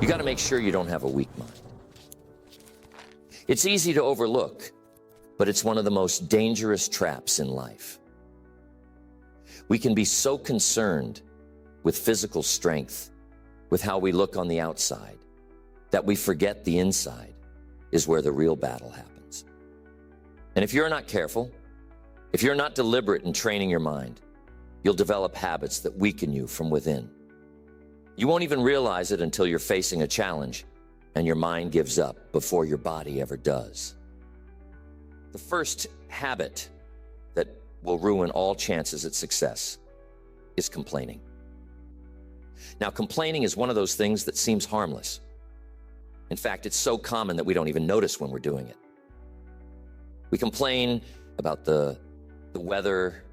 You got to make sure you don't have a weak mind. It's easy to overlook, but it's one of the most dangerous traps in life. We can be so concerned with physical strength, with how we look on the outside, that we forget the inside is where the real battle happens. And if you're not careful, if you're not deliberate in training your mind, you'll develop habits that weaken you from within. You won't even realize it until you're facing a challenge and your mind gives up before your body ever does. The first habit that will ruin all chances at success is complaining. Now, complaining is one of those things that seems harmless. In fact, it's so common that we don't even notice when we're doing it. We complain about the weather,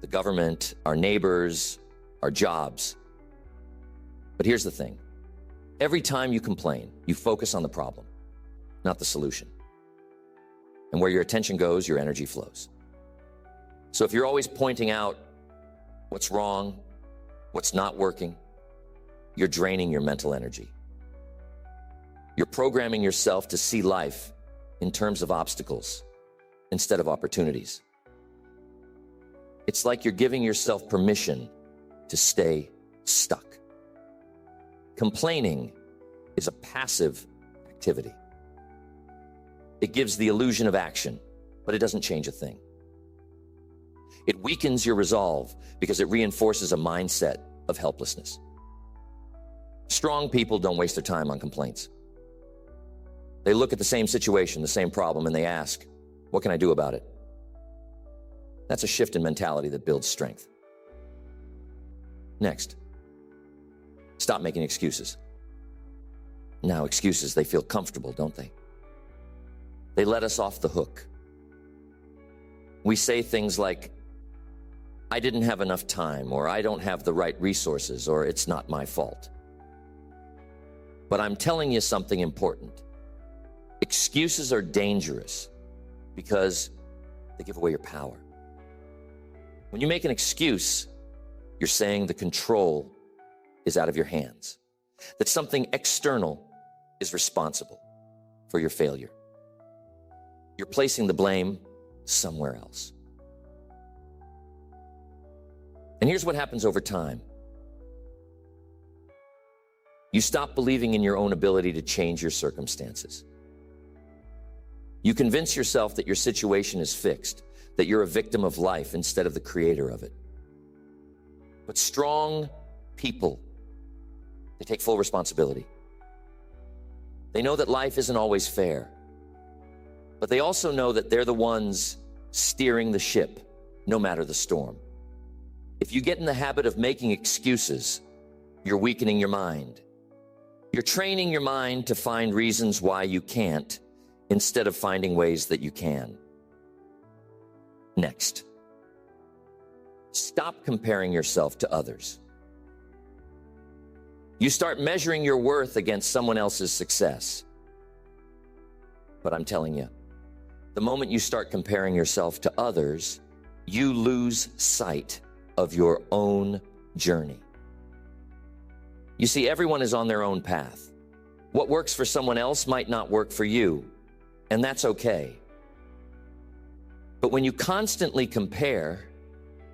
the government, our neighbors, our jobs. But here's the thing. Every time you complain, you focus on the problem, not the solution. And where your attention goes, your energy flows. So if you're always pointing out what's wrong, what's not working, you're draining your mental energy. You're programming yourself to see life in terms of obstacles instead of opportunities. It's like you're giving yourself permission to stay stuck. Complaining is a passive activity. It gives the illusion of action, but it doesn't change a thing. It weakens your resolve because it reinforces a mindset of helplessness. Strong people don't waste their time on complaints. They look at the same situation, the same problem, and they ask, what can I do about it? That's a shift in mentality that builds strength. Next, stop making excuses. Now, excuses, they feel comfortable, don't they? They let us off the hook. We say things like, I didn't have enough time, or I don't have the right resources, or it's not my fault. But I'm telling you something important. Excuses are dangerous because they give away your power. When you make an excuse, you're saying the control is out of your hands, that something external is responsible for your failure. You're placing the blame somewhere else. And here's what happens over time. You stop believing in your own ability to change your circumstances. You convince yourself that your situation is fixed, that you're a victim of life instead of the creator of it. But strong people, they take full responsibility. They know that life isn't always fair, but they also know that they're the ones steering the ship, no matter the storm. If you get in the habit of making excuses, you're weakening your mind. You're training your mind to find reasons why you can't, instead of finding ways that you can. Next, stop comparing yourself to others. You start measuring your worth against someone else's success. But I'm telling you, the moment you start comparing yourself to others, you lose sight of your own journey. You see, everyone is on their own path. What works for someone else might not work for you, and that's okay. But when you constantly compare,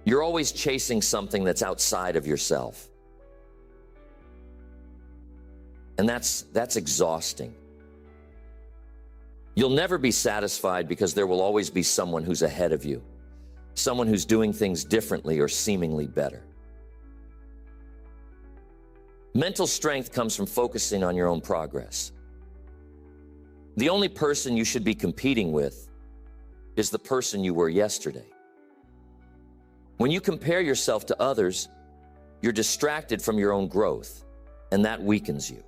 you're always chasing something that's outside of yourself. And that's exhausting. You'll never be satisfied because there will always be someone who's ahead of you, someone who's doing things differently or seemingly better. Mental strength comes from focusing on your own progress. The only person you should be competing with is the person you were yesterday. When you compare yourself to others, you're distracted from your own growth, and that weakens you.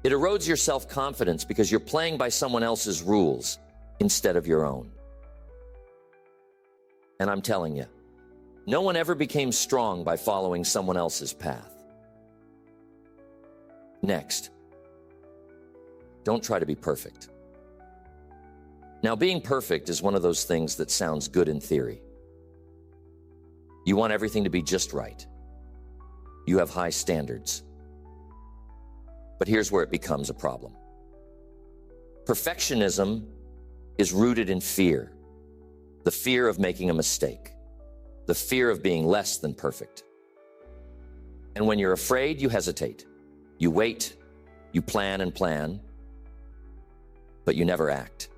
It erodes your self-confidence because you're playing by someone else's rules instead of your own. And I'm telling you, no one ever became strong by following someone else's path. Next, don't try to be perfect. Now, being perfect is one of those things that sounds good in theory. You want everything to be just right. You have high standards. But here's where it becomes a problem. Perfectionism is rooted in fear. The fear of making a mistake. The fear of being less than perfect. And when you're afraid, you hesitate. You wait, you plan and plan, but you never act.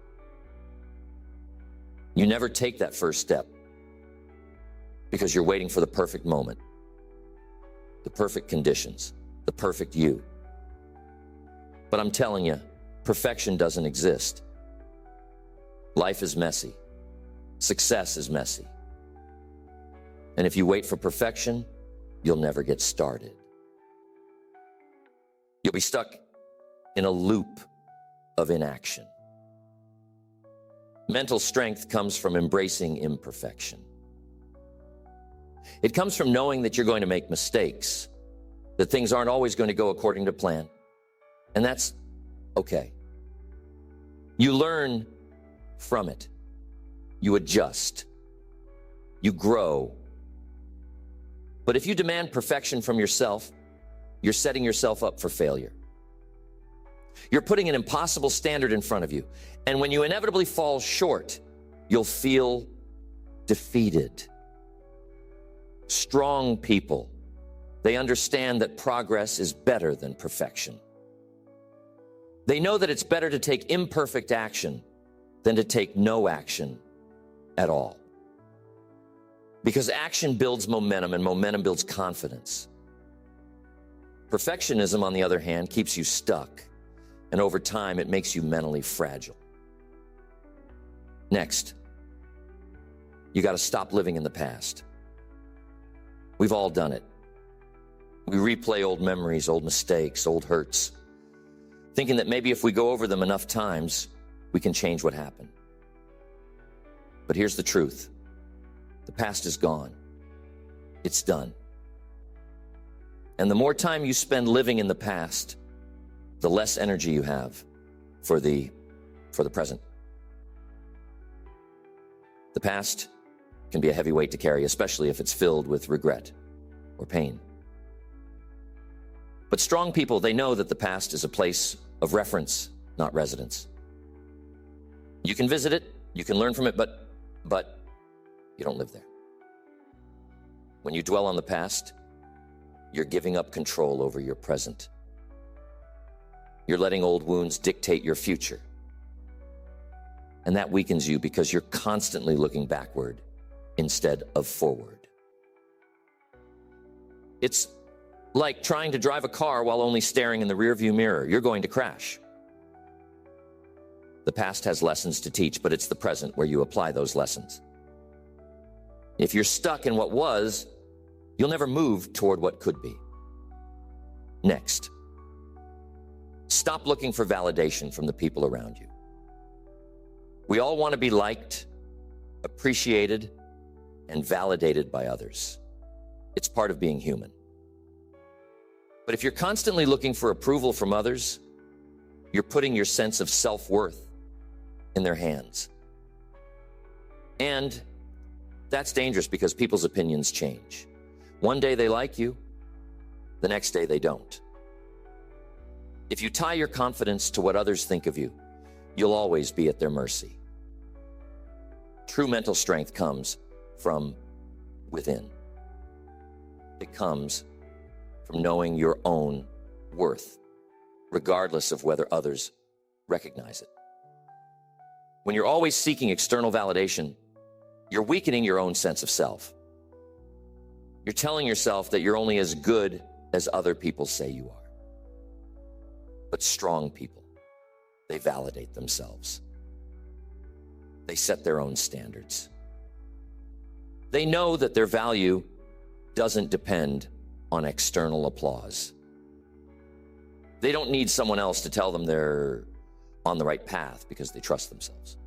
You never take that first step because you're waiting for the perfect moment, the perfect conditions, the perfect you. But I'm telling you, perfection doesn't exist. Life is messy. Success is messy. And if you wait for perfection, you'll never get started. You'll be stuck in a loop of inaction. Mental strength comes from embracing imperfection. It comes from knowing that you're going to make mistakes, that things aren't always going to go according to plan, and that's okay. You learn from it. You adjust. You grow. But if you demand perfection from yourself, you're setting yourself up for failure. You're putting an impossible standard in front of you. And when you inevitably fall short, you'll feel defeated. Strong people, they understand that progress is better than perfection. They know that it's better to take imperfect action than to take no action at all. Because action builds momentum, and momentum builds confidence. Perfectionism, on the other hand, keeps you stuck, and over time, it makes you mentally fragile. Next, you got to stop living in the past. We've all done it. We replay old memories, old mistakes, old hurts, thinking that maybe if we go over them enough times, we can change what happened. But here's the truth. The past is gone. It's done. And the more time you spend living in the past, the less energy you have for the present. The past can be a heavy weight to carry, especially if it's filled with regret or pain. But strong people, they know that the past is a place of reference, not residence. You can visit it, you can learn from it, but you don't live there. When you dwell on the past, you're giving up control over your present. You're letting old wounds dictate your future. And that weakens you because you're constantly looking backward instead of forward. It's like trying to drive a car while only staring in the rearview mirror. You're going to crash. The past has lessons to teach, but it's the present where you apply those lessons. If you're stuck in what was, you'll never move toward what could be. Next, stop looking for validation from the people around you. We all want to be liked, appreciated, and validated by others. It's part of being human. But if you're constantly looking for approval from others, you're putting your sense of self-worth in their hands. And that's dangerous because people's opinions change. One day they like you, the next day they don't. If you tie your confidence to what others think of you, you'll always be at their mercy. True mental strength comes from within. It comes from knowing your own worth, regardless of whether others recognize it. When you're always seeking external validation, you're weakening your own sense of self. You're telling yourself that you're only as good as other people say you are. But strong people, they validate themselves. They set their own standards. They know that their value doesn't depend on external applause. They don't need someone else to tell them they're on the right path because they trust themselves.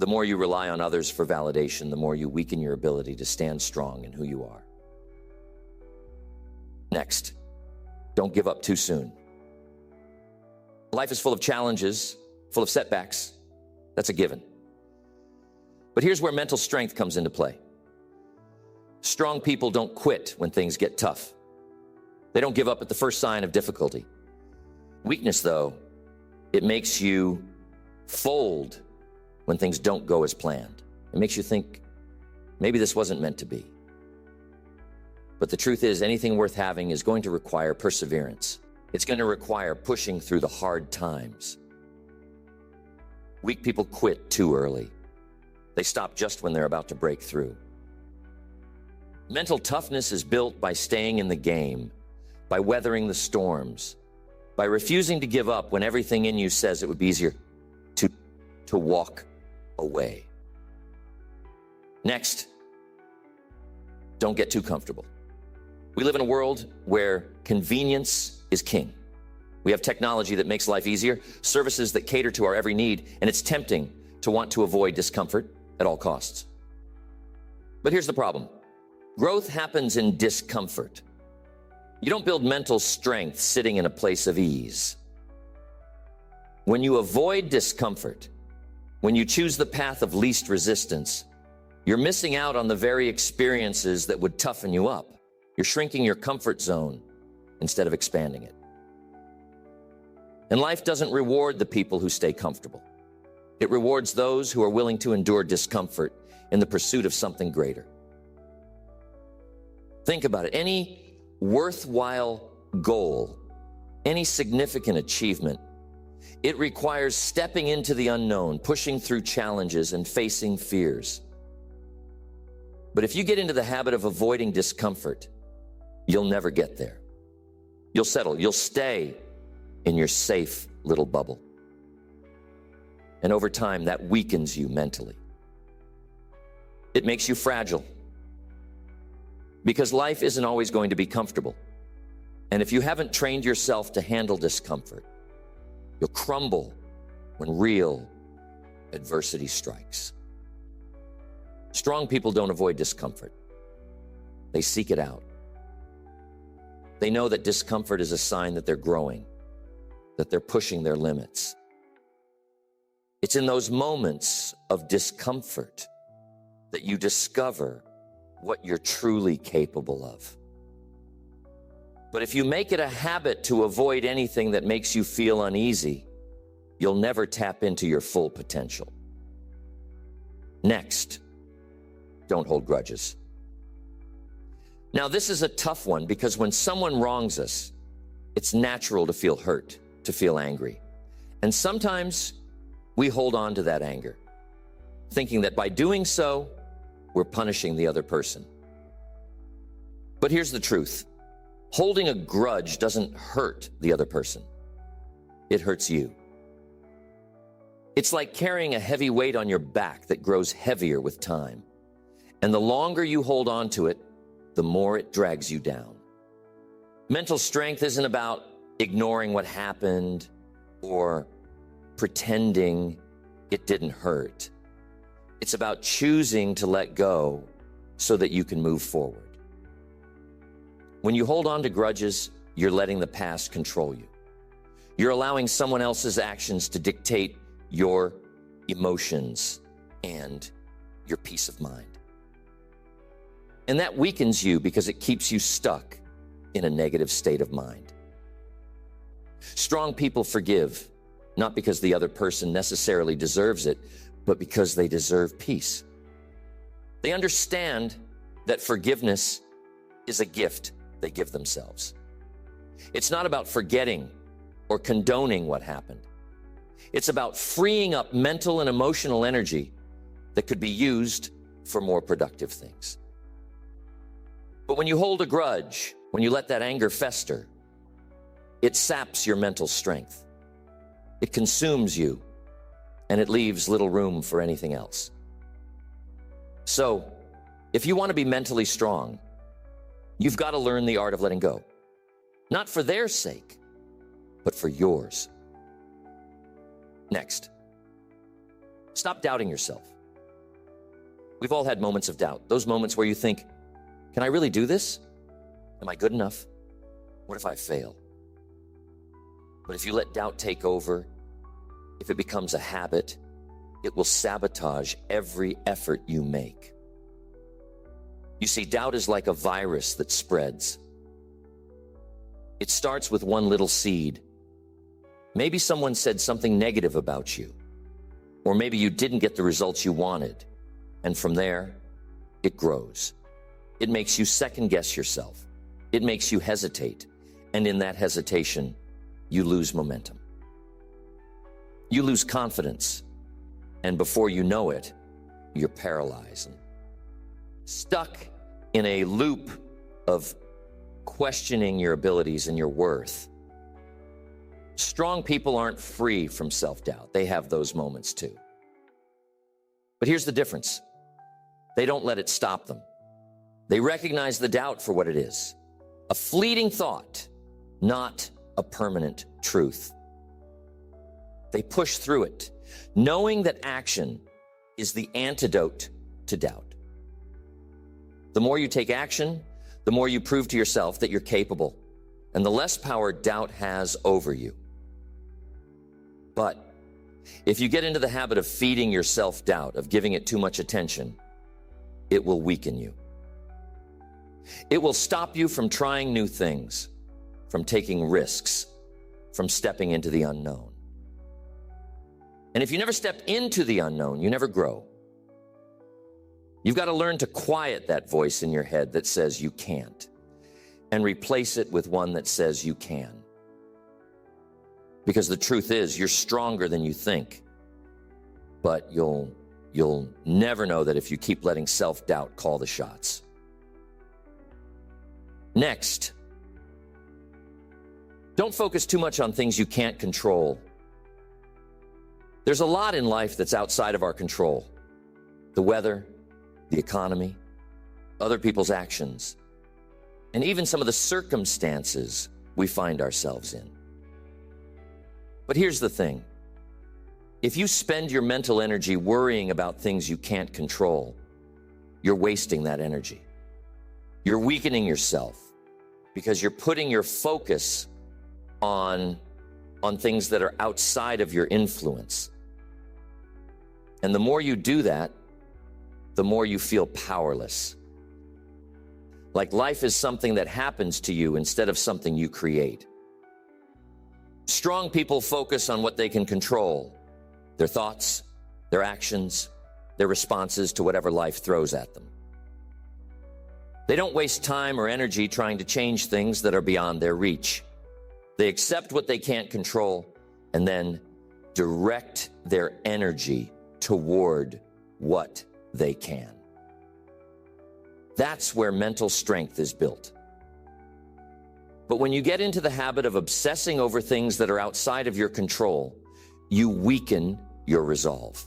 The more you rely on others for validation, the more you weaken your ability to stand strong in who you are. Next, don't give up too soon. Life is full of challenges, full of setbacks. That's a given. But here's where mental strength comes into play. Strong people don't quit when things get tough. They don't give up at the first sign of difficulty. Weakness, though, it makes you fold when things don't go as planned. It makes you think, maybe this wasn't meant to be. But the truth is, anything worth having is going to require perseverance. It's going to require pushing through the hard times. Weak people quit too early. They stop just when they're about to break through. Mental toughness is built by staying in the game, by weathering the storms, by refusing to give up when everything in you says it would be easier to walk away. Next, don't get too comfortable. We live in a world where convenience is king. We have technology that makes life easier, services that cater to our every need, and it's tempting to want to avoid discomfort at all costs. But here's the problem. Growth happens in discomfort. You don't build mental strength sitting in a place of ease. When you avoid discomfort, when you choose the path of least resistance, you're missing out on the very experiences that would toughen you up. You're shrinking your comfort zone instead of expanding it. And life doesn't reward the people who stay comfortable. It rewards those who are willing to endure discomfort in the pursuit of something greater. Think about it. Any worthwhile goal, any significant achievement, it requires stepping into the unknown, pushing through challenges, and facing fears. But if you get into the habit of avoiding discomfort, you'll never get there. You'll settle. You'll stay in your safe little bubble. And over time, that weakens you mentally. It makes you fragile. Because life isn't always going to be comfortable. And if you haven't trained yourself to handle discomfort, you'll crumble when real adversity strikes. Strong people don't avoid discomfort. They seek it out. They know that discomfort is a sign that they're growing, that they're pushing their limits. It's in those moments of discomfort that you discover what you're truly capable of. But if you make it a habit to avoid anything that makes you feel uneasy, you'll never tap into your full potential. Next, don't hold grudges. Now, this is a tough one because when someone wrongs us, it's natural to feel hurt, to feel angry. And sometimes we hold on to that anger, thinking that by doing so, we're punishing the other person. But here's the truth. Holding a grudge doesn't hurt the other person. It hurts you. It's like carrying a heavy weight on your back that grows heavier with time. And the longer you hold on to it, the more it drags you down. Mental strength isn't about ignoring what happened or pretending it didn't hurt. It's about choosing to let go so that you can move forward. When you hold on to grudges, you're letting the past control you. You're allowing someone else's actions to dictate your emotions and your peace of mind. And that weakens you because it keeps you stuck in a negative state of mind. Strong people forgive, not because the other person necessarily deserves it, but because they deserve peace. They understand that forgiveness is a gift they give themselves. It's not about forgetting or condoning what happened. It's about freeing up mental and emotional energy that could be used for more productive things. But when you hold a grudge, when you let that anger fester, it saps your mental strength. It consumes you, and it leaves little room for anything else. So, if you want to be mentally strong, you've got to learn the art of letting go. Not for their sake, but for yours. Next, stop doubting yourself. We've all had moments of doubt. Those moments where you think, can I really do this? Am I good enough? What if I fail? But if you let doubt take over, if it becomes a habit, it will sabotage every effort you make. You see, doubt is like a virus that spreads. It starts with one little seed. Maybe someone said something negative about you, or maybe you didn't get the results you wanted. And from there, it grows. It makes you second guess yourself. It makes you hesitate. And in that hesitation, you lose momentum. You lose confidence. And before you know it, you're paralyzed and stuck in a loop of questioning your abilities and your worth. Strong people aren't free from self-doubt. They have those moments too. But here's the difference. They don't let it stop them. They recognize the doubt for what it is. A fleeting thought, not a permanent truth. They push through it, knowing that action is the antidote to doubt. The more you take action, the more you prove to yourself that you're capable, and the less power doubt has over you. But if you get into the habit of feeding your self-doubt, of giving it too much attention, it will weaken you. It will stop you from trying new things, from taking risks, from stepping into the unknown. And if you never step into the unknown, you never grow. You've got to learn to quiet that voice in your head that says you can't, and replace it with one that says you can. Because the truth is, you're stronger than you think. But you'll never know that if you keep letting self-doubt call the shots. Next, don't focus too much on things you can't control. There's a lot in life that's outside of our control. The weather, the economy, other people's actions, and even some of the circumstances we find ourselves in. But here's the thing. If you spend your mental energy worrying about things you can't control, you're wasting that energy. You're weakening yourself because you're putting your focus on things that are outside of your influence. And the more you do that, the more you feel powerless. Like life is something that happens to you instead of something you create. Strong people focus on what they can control, their thoughts, their actions, their responses to whatever life throws at them. They don't waste time or energy trying to change things that are beyond their reach. They accept what they can't control and then direct their energy toward what they can. That's where mental strength is built. But when you get into the habit of obsessing over things that are outside of your control, you weaken your resolve.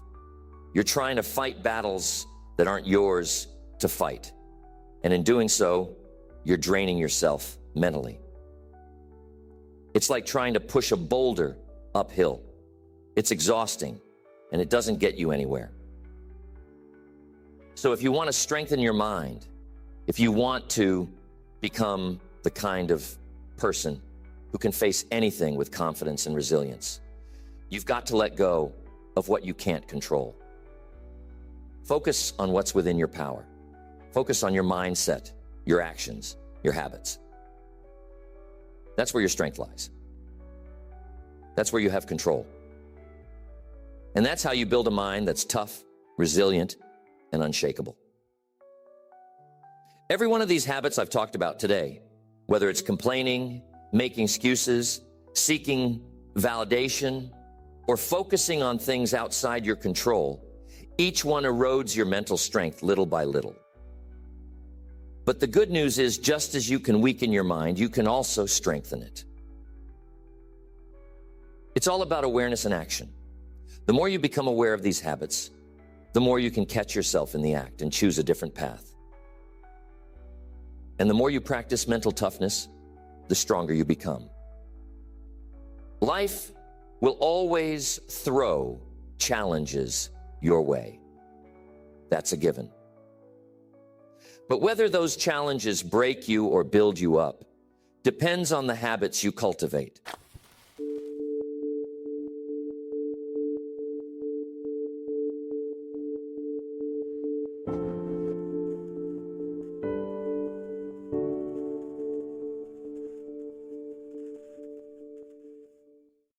You're trying to fight battles that aren't yours to fight. And in doing so, you're draining yourself mentally. It's like trying to push a boulder uphill. It's exhausting, and it doesn't get you anywhere. So if you want to strengthen your mind, if you want to become the kind of person who can face anything with confidence and resilience, you've got to let go of what you can't control. Focus on what's within your power. Focus on your mindset, your actions, your habits. That's where your strength lies. That's where you have control. And that's how you build a mind that's tough, resilient, and unshakable. Every one of these habits I've talked about today, whether it's complaining, making excuses, seeking validation, or focusing on things outside your control, each one erodes your mental strength little by little. But the good news is, just as you can weaken your mind, you can also strengthen it. It's all about awareness and action. The more you become aware of these habits, the more you can catch yourself in the act and choose a different path. And the more you practice mental toughness, the stronger you become. Life will always throw challenges your way. That's a given. But whether those challenges break you or build you up depends on the habits you cultivate.